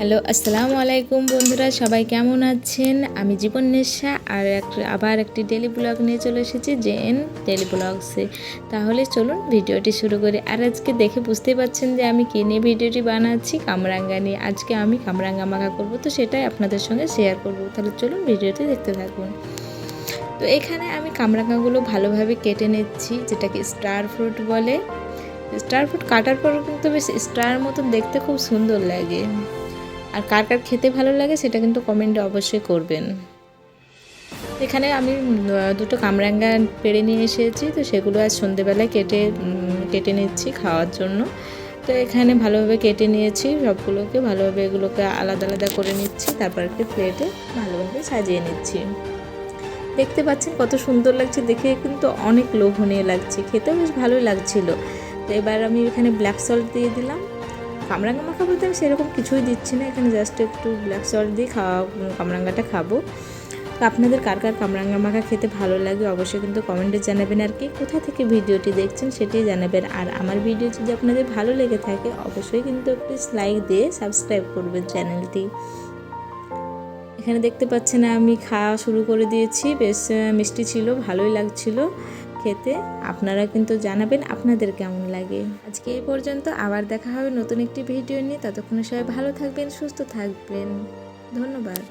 Hello, আসসালামু আলাইকুম বন্ধুরা, সবাই কেমন আছেন? আমি জীবন নেশা আর আবার একটি ডেলি ব্লগ নিয়ে চলে এসেছি জেএন ডেলি ব্লগসে। তাহলে চলুন ভিডিওটি শুরু করি। আর আজকে দেখে বুঝতেই পারছেন যে আমি কী নিয়ে ভিডিওটি বানাচ্ছি, কামরাঙ্গা নিয়ে। আজকে আমি কামরাঙ্গা মাখা করব, তো সেটাই আপনাদের সঙ্গে শেয়ার করব। তাহলে চলুন ভিডিওটি দেখতে থাকুন। তো এখানে আমি কামরাঙ্গাগুলো ভালোভাবে কেটে নিচ্ছি, যেটাকে স্টার ফ্রুট বলে। স্টার ফ্রুট কাটার পর কিন্তু বেশ স্টার মতন দেখতে খুব সুন্দর লাগে। আর কার কার খেতে ভালো লাগে সেটা কিন্তু কমেন্টে অবশ্যই করবেন। এখানে আমি দুটো কামরাঙ্গা পেড়ে নিয়ে এসেছি, তো সেগুলো আজ সন্ধেবেলায় কেটে নিচ্ছি খাওয়ার জন্য। তো এখানে ভালোভাবে কেটে নিয়েছি সবগুলোকে, ভালোভাবে এগুলোকে আলাদা আলাদা করে নিচ্ছি, তারপর একটি প্লেটে ভালোভাবে সাজিয়ে নিচ্ছি। দেখতে পাচ্ছেন কত সুন্দর লাগছে, দেখে কিন্তু অনেক লোভনীয় লাগছে, খেতেও বেশ ভালোই লাগছিল। তো এবার আমি এখানে ব্ল্যাক সল্ট দিয়ে দিলাম। কামরাঙ্গা মাখা বলতে আমি সেরকম কিছুই দিচ্ছি না, এখানে জাস্ট একটু ব্ল্যাক সল্ট দিয়ে কামরাঙ্গাটা খাবো। তো আপনাদের কার কার কামরাঙ্গা মাখা খেতে ভালো লাগে অবশ্যই কিন্তু কমেন্টে জানাবেন, আর কি কোথা থেকে ভিডিওটি দেখছেন সেটাই জানাবেন। আর আমার ভিডিও যদি আপনাদের ভালো লেগে থাকে অবশ্যই কিন্তু একটু লাইক দিয়ে সাবস্ক্রাইব করবেন চ্যানেলটি। এখানে দেখতে পাচ্ছেন আমি খাওয়া শুরু করে দিয়েছি, বেশ মিষ্টি ছিল, ভালোই লাগছিল খেতে। আপনারা কিন্তু জানাবেন আপনাদের কেমন লাগে। আজকে এই পর্যন্ত, আবার দেখা হবে নতুন একটি ভিডিও নিয়ে। ততক্ষণে সবাই ভালো থাকবেন, সুস্থ থাকবেন। ধন্যবাদ।